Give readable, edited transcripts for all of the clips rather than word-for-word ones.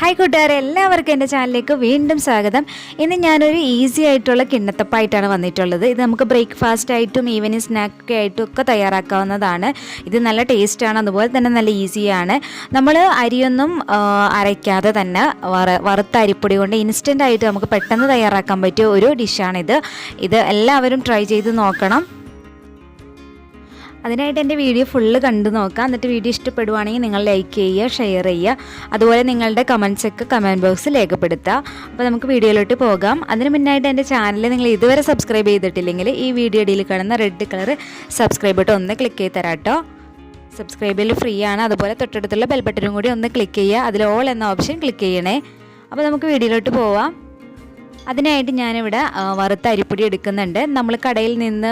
Hi കൂട്ടുകാരെ, എല്ലാവർക്കും എൻ്റെ ചാനലിലേക്ക് വീണ്ടും സ്വാഗതം. ഇന്ന് ഞാനൊരു ഈസി ആയിട്ടുള്ള കിണ്ണത്തപ്പമായിട്ടാണ് വന്നിട്ടുള്ളത്. ഇത് നമുക്ക് ബ്രേക്ക്ഫാസ്റ്റ് ആയിട്ടും ഈവനിങ് സ്നാക്ക് ആയിട്ടും ഒക്കെ തയ്യാറാക്കാവുന്നതാണ്. ഇത് നല്ല ടേസ്റ്റാണ്, അതുപോലെ തന്നെ നല്ല ഈസിയാണ്. നമ്മൾ അരിയൊന്നും അരയ്ക്കാതെ തന്നെ വറുത്ത അരിപ്പൊടി കൊണ്ട് ഇൻസ്റ്റൻ്റ് ആയിട്ട് നമുക്ക് പെട്ടെന്ന് തയ്യാറാക്കാൻ പറ്റിയ ഒരു ഡിഷാണിത്. ഇത് എല്ലാവരും ട്രൈ ചെയ്ത് നോക്കണം. അതിനായിട്ട് എൻ്റെ വീഡിയോ ഫുള്ള് കണ്ടു നോക്കാം. എന്നിട്ട് വീഡിയോ ഇഷ്ടപ്പെടുവാണെങ്കിൽ നിങ്ങൾ ലൈക്ക് ചെയ്യുക, ഷെയർ ചെയ്യുക, അതുപോലെ നിങ്ങളുടെ കമൻസൊക്കെ കമൻറ്റ് ബോക്സിൽ രേഖപ്പെടുത്തുക. അപ്പോൾ നമുക്ക് വീഡിയോയിലോട്ട് പോകാം. അതിന് മുന്നായിട്ട് എൻ്റെ ചാനൽ നിങ്ങൾ ഇതുവരെ സബ്സ്ക്രൈബ് ചെയ്തിട്ടില്ലെങ്കിൽ ഈ വീഡിയോയിൽ കാണുന്ന റെഡ് കളർ സബ്സ്ക്രൈബ് ബട്ടൺ ഒന്ന് ക്ലിക്ക് ചെയ്ത് തരാം കേട്ടോ. സബ്സ്ക്രൈബിൽ ഫ്രീ ആണ്. അതുപോലെ തൊട്ടടുത്തുള്ള ബെൽ ബട്ടനും കൂടി ഒന്ന് ക്ലിക്ക് ചെയ്യുക. അതിൽ ഓൾ എന്ന ഓപ്ഷൻ ക്ലിക്ക് ചെയ്യണേ. അപ്പോൾ നമുക്ക് വീഡിയോയിലോട്ട് പോവാം. അതിനായിട്ട് ഞാനിവിടെ വറുത്ത അരിപ്പൊടി എടുക്കുന്നുണ്ട്. നമ്മൾ കടയിൽ നിന്ന്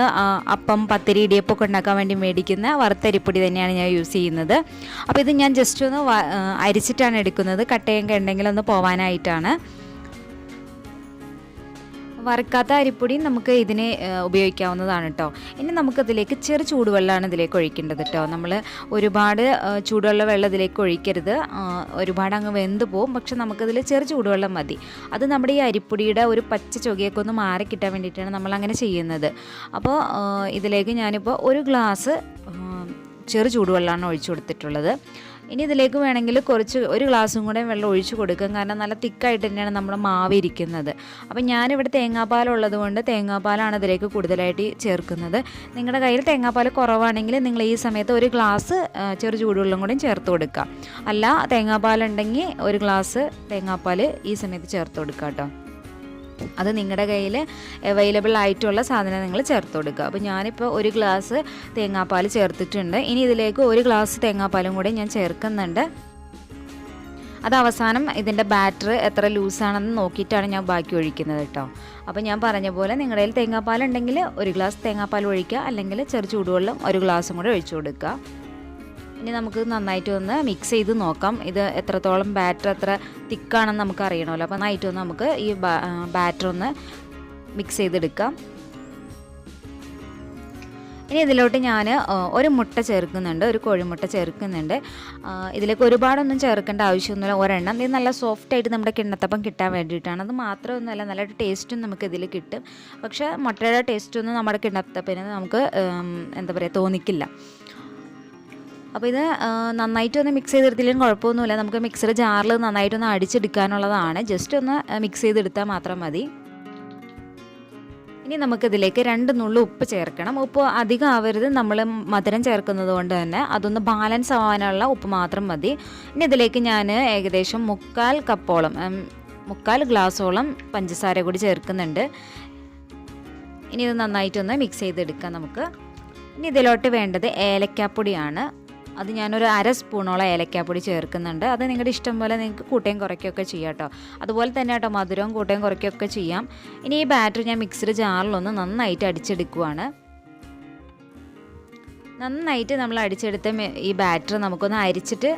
അപ്പം, പത്തിരി, ഇടിയപ്പമൊക്കെ ഉണ്ടാക്കാൻ വേണ്ടി മേടിക്കുന്ന വറുത്ത അരിപ്പൊടി തന്നെയാണ് ഞാൻ യൂസ് ചെയ്യുന്നത്. അപ്പോൾ ഇത് ഞാൻ ജസ്റ്റ് ഒന്ന് അരിച്ചിട്ടാണ് എടുക്കുന്നത്, കട്ടയൊക്കെ ഉണ്ടെങ്കിൽ ഒന്ന് പോവാനായിട്ടാണ്. വറുക്കാത്ത അരിപ്പൊടി നമുക്ക് ഇതിന് ഉപയോഗിക്കാവുന്നതാണ് കേട്ടോ. ഇനി നമുക്കതിലേക്ക് ചെറു ചൂടുവെള്ളമാണ് ഇതിലേക്ക് ഒഴിക്കേണ്ടത് കേട്ടോ. നമ്മൾ ഒരുപാട് വെള്ളം ഇതിലേക്ക് ഒഴിക്കരുത്, ഒരുപാട് അങ്ങ് വെന്ത് പോവും. പക്ഷെ നമുക്കതിൽ ചെറു ചൂടുവെള്ളം മതി. അത് നമ്മുടെ ഈ അരിപ്പൊടിയുടെ ഒരു പച്ച ചൊകയൊക്കെ ഒന്ന് മാറി കിട്ടാൻ വേണ്ടിയിട്ടാണ് നമ്മളങ്ങനെ ചെയ്യുന്നത്. അപ്പോൾ ഇതിലേക്ക് ഞാനിപ്പോൾ ഒരു ഗ്ലാസ് ചെറു ചൂടുവെള്ളമാണ് ഒഴിച്ചു കൊടുത്തിട്ടുള്ളത്. ഇനി ഇതിലേക്ക് വേണമെങ്കിൽ ഒരു ഗ്ലാസ്സും കൂടെ വെള്ളം ഒഴിച്ച് കൊടുക്കും, കാരണം നല്ല തിക്കായിട്ട് തന്നെയാണ് നമ്മുടെ മാവ് ഇരിക്കുന്നത്. അപ്പം ഞാനിവിടെ തേങ്ങാപ്പാലുള്ളത് കൊണ്ട് തേങ്ങാപ്പാലാണ് ഇതിലേക്ക് കൂടുതലായിട്ട് ചേർക്കുന്നത്. നിങ്ങളുടെ കയ്യിൽ തേങ്ങാപ്പാൽ കുറവാണെങ്കിൽ നിങ്ങൾ ഈ സമയത്ത് ഒരു ഗ്ലാസ് ചെറു ചൂടുവെള്ളം കൂടെ ചേർത്ത് കൊടുക്കുക. അല്ല, തേങ്ങാപ്പാലുണ്ടെങ്കിൽ ഒരു ഗ്ലാസ് തേങ്ങാപ്പാൽ ഈ സമയത്ത് ചേർത്ത് കൊടുക്കുക കേട്ടോ. അത് നിങ്ങളുടെ കയ്യിൽ അവൈലബിൾ ആയിട്ടുള്ള സാധനം നിങ്ങൾ ചേർത്ത് കൊടുക്കുക. അപ്പോൾ ഞാനിപ്പോൾ ഒരു ഗ്ലാസ് തേങ്ങാപ്പാൽ ചേർത്തിട്ടുണ്ട്. ഇനി ഇതിലേക്ക് ഒരു ഗ്ലാസ് തേങ്ങാപ്പാലും കൂടി ഞാൻ ചേർക്കുന്നുണ്ട്. അത് അവസാനം ഇതിൻ്റെ ബാറ്റർ എത്ര ലൂസാണെന്ന് നോക്കിയിട്ടാണ് ഞാൻ ബാക്കി ഒഴിക്കുന്നത് കേട്ടോ. അപ്പോൾ ഞാൻ പറഞ്ഞ പോലെ നിങ്ങളുടെ കയ്യിൽ തേങ്ങാപ്പാലുണ്ടെങ്കിൽ ഒരു ഗ്ലാസ് തേങ്ങാപ്പാൽ ഒഴിക്കുക, അല്ലെങ്കിൽ ചെറു ചൂടുവെള്ളം ഒരു ഗ്ലാസും കൂടെ ഒഴിച്ചു കൊടുക്കുക. ഇനി നമുക്ക് നന്നായിട്ട് ഒന്ന് മിക്സ് ചെയ്ത് നോക്കാം. ഇത് എത്രത്തോളം ബാറ്റർ എത്ര തിക്കാണെന്ന് നമുക്ക് അറിയണമല്ലോ. അപ്പോൾ നന്നായിട്ട് ഒന്ന് നമുക്ക് ഈ ബാറ്റർ ഒന്ന് മിക്സ് ചെയ്തെടുക്കാം. ഇനി ഇതിലോട്ട് ഞാൻ ഒരു മുട്ട ചേർക്കുന്നുണ്ട്, ഒരു കോഴിമുട്ട ചേർക്കുന്നുണ്ട്. ഇതിലേക്ക് ഒരുപാടൊന്നും ചേർക്കേണ്ട ആവശ്യമൊന്നുമില്ല, ഒരെണ്ണം. ഇത് നല്ല സോഫ്റ്റായിട്ട് നമ്മുടെ കിണ്ണത്തപ്പം കിട്ടാൻ വേണ്ടിയിട്ടാണ്. അത് മാത്രമൊന്നുമല്ല, നല്ല ടേസ്റ്റും നമുക്ക് ഇതിൽ കിട്ടും. പക്ഷേ മുട്ടയുടെ ടേസ്റ്റൊന്നും നമ്മുടെ കിണ്ണത്തപ്പിന് നമുക്ക് എന്താ പറയുക തോന്നിക്കില്ല. അപ്പോൾ ഇത് നന്നായിട്ടൊന്ന് മിക്സ് ചെയ്തെടുത്തില്ലെങ്കിൽ കുഴപ്പമൊന്നുമില്ല. നമുക്ക് മിക്സർ ജാറിൽ നന്നായിട്ടൊന്ന് അടിച്ചെടുക്കാനുള്ളതാണ്. ജസ്റ്റ് ഒന്ന് മിക്സ് ചെയ്തെടുത്താൽ മാത്രം മതി. ഇനി നമുക്കിതിലേക്ക് 2 നുള്ളു ഉപ്പ് ചേർക്കണം. ഉപ്പ് അധികം ആവരുത്, നമ്മൾ മധുരം ചേർക്കുന്നത് കൊണ്ട് തന്നെ അതൊന്ന് ബാലൻസ് ആവാനുള്ള ഉപ്പ് മാത്രം മതി. ഇനി ഇതിലേക്ക് ഞാൻ ഏകദേശം 3/4 ഗ്ലാസോളം പഞ്ചസാര കൂടി ചേർക്കുന്നുണ്ട്. ഇനി ഇത് നന്നായിട്ടൊന്ന് മിക്സ് ചെയ്തെടുക്കാം നമുക്ക്. ഇനി ഇതിലോട്ട് വേണ്ടത് ഏലക്കാപ്പൊടിയാണ്. അത് ഞാനൊരു 1/2 സ്പൂണോളം ഏലക്കാപ്പൊടി ചേർക്കുന്നുണ്ട്. അത് നിങ്ങളുടെ ഇഷ്ടം പോലെ നിങ്ങൾക്ക് കൂട്ടുകയും കുറയ്ക്കുകയൊക്കെ ചെയ്യാം കേട്ടോ. അതുപോലെ തന്നെ കേട്ടോ, മധുരവും കൂട്ടുകയും കുറയ്ക്കുകയൊക്കെ ചെയ്യാം. ഇനി ഈ ബാറ്റർ ഞാൻ മിക്സിയുടെ ജാറിലൊന്ന് നന്നായിട്ട് അടിച്ചെടുക്കുവാണ്. നന്നായിട്ട് നമ്മൾ അടിച്ചെടുത്ത ഈ ബാറ്റർ നമുക്കൊന്ന് അരിച്ചിട്ട്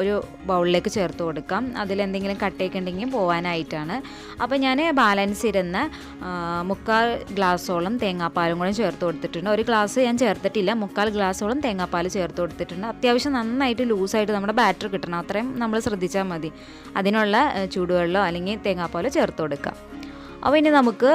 ഒരു ബൗളിലേക്ക് ചേർത്ത് കൊടുക്കാം. അതിലെന്തെങ്കിലും കട്ടയൊക്കെ ഉണ്ടെങ്കിൽ പോകാനായിട്ടാണ്. അപ്പോൾ ഞാൻ ബാലൻസ് ഇരുന്ന 3/4 ഗ്ലാസോളം തേങ്ങാപ്പാലും കൂടെ ചേർത്ത് കൊടുത്തിട്ടുണ്ട്. ഒരു ഗ്ലാസ് ഞാൻ ചേർത്തിട്ടില്ല, 3/4 ഗ്ലാസോളം തേങ്ങാപ്പാൽ ചേർത്ത് കൊടുത്തിട്ടുണ്ട്. അത്യാവശ്യം നന്നായിട്ട് ലൂസായിട്ട് നമ്മുടെ ബാറ്റർ കിട്ടണം, അത്രയും നമ്മൾ ശ്രദ്ധിച്ചാൽ മതി. അതിനുള്ള ചൂടുവെള്ളമോ അല്ലെങ്കിൽ തേങ്ങാപ്പാലോ ചേർത്ത് കൊടുക്കാം. അപ്പോൾ ഇനി നമുക്ക്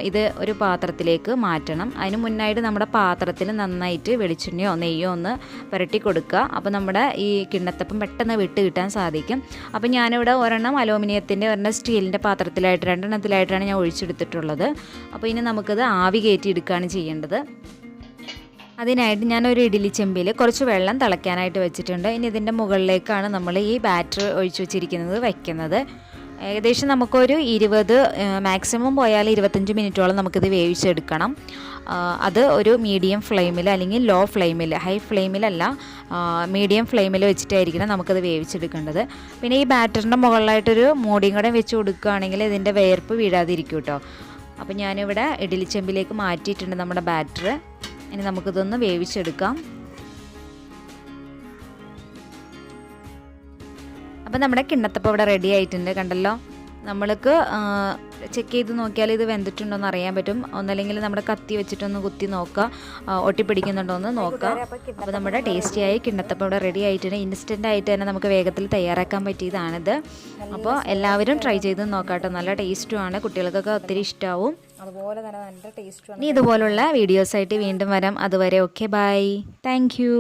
ഇത് ഒരു പാത്രത്തിലേക്ക് മാറ്റണം. അതിന് മുന്നായിട്ട് നമ്മുടെ പാത്രത്തിൽ നന്നായിട്ട് വെളിച്ചെണ്ണയോ നെയ്യോ ഒന്ന് പുരട്ടി കൊടുക്കുക. അപ്പോൾ നമ്മുടെ ഈ കിണ്ണത്തപ്പം പെട്ടെന്ന് വിട്ട് കിട്ടാൻ സാധിക്കും. അപ്പോൾ ഞാനിവിടെ ഒരെണ്ണം അലൂമിനിയത്തിൻ്റെ, ഒരെണ്ണം സ്റ്റീലിൻ്റെ പാത്രത്തിലായിട്ട് 2 എണ്ണത്തിലായിട്ടാണ് ഞാൻ ഒഴിച്ചെടുത്തിട്ടുള്ളത്. അപ്പോൾ ഇനി നമുക്കത് ആവി കയറ്റി എടുക്കുകയാണ് ചെയ്യേണ്ടത്. അതിനായിട്ട് ഞാനൊരു ഇഡ്ഡലി ചെമ്പിൽ കുറച്ച് വെള്ളം തിളയ്ക്കാനായിട്ട് വെച്ചിട്ടുണ്ട്. ഇനി ഇതിൻ്റെ മുകളിലേക്കാണ് നമ്മൾ ഈ ബാറ്റർ ഒഴിച്ചു വെച്ചിരിക്കുന്നത് വയ്ക്കുന്നത്. ഏകദേശം നമുക്കൊരു 20, മാക്സിമം പോയാൽ 25 മിനിറ്റോളം നമുക്കിത് വേവിച്ചെടുക്കണം. അത് ഒരു മീഡിയം ഫ്ലെയിമിൽ അല്ലെങ്കിൽ ലോ ഫ്ലെയിമിൽ, ഹൈ ഫ്ലെയിമിലല്ല, മീഡിയം ഫ്ലെയിമിൽ വെച്ചിട്ടായിരിക്കണം നമുക്കത് വേവിച്ചെടുക്കേണ്ടത്. പിന്നെ ഈ ബാറ്ററിൻ്റെ മുകളിലായിട്ടൊരു മൂടിയും കൂടെ വെച്ച് കൊടുക്കുകയാണെങ്കിൽ ഇതിൻ്റെ വേർപ്പ് വീഴാതിരിക്കും കേട്ടോ. അപ്പോൾ ഞാനിവിടെ ഇഡ്ഡലി ചെമ്പിലേക്ക് മാറ്റിയിട്ടുണ്ട് നമ്മുടെ ബാറ്റർ. ഇനി നമുക്കിതൊന്ന് വേവിച്ചെടുക്കാം. അപ്പോൾ നമ്മുടെ കിണ്ണത്തപ്പം ഇവിടെ റെഡി ആയിട്ടുണ്ട്, കണ്ടല്ലോ. നമ്മൾക്ക് ചെക്ക് ചെയ്ത് നോക്കിയാൽ ഇത് വെന്തിട്ടുണ്ടോ എന്ന് അറിയാൻ പറ്റും. ഒന്നല്ലെങ്കിൽ നമ്മുടെ കത്തി വെച്ചിട്ടൊന്ന് കുത്തി നോക്കുക, ഒട്ടിപ്പിടിക്കുന്നുണ്ടോ എന്ന് നോക്കുക. അപ്പോൾ നമ്മുടെ ടേസ്റ്റിയായി കിണ്ണത്തപ്പം ഇവിടെ റെഡി ആയിട്ടുണ്ട്. ഇൻസ്റ്റൻ്റ് ആയിട്ട് തന്നെ നമുക്ക് വേഗത്തിൽ തയ്യാറാക്കാൻ പറ്റിയതാണിത്. അപ്പോൾ എല്ലാവരും ട്രൈ ചെയ്ത് നോക്കാം കേട്ടോ. നല്ല ടേസ്റ്റുമാണ്, കുട്ടികൾക്കൊക്കെ ഒത്തിരി ഇഷ്ടമാവും. അതുപോലെ തന്നെ നല്ല ടേസ്റ്റുമാണ്. ഇനി ഇതുപോലുള്ള വീഡിയോസായിട്ട് വീണ്ടും വരാം. അതുവരെ ഓക്കെ, ബൈ, താങ്ക് യു.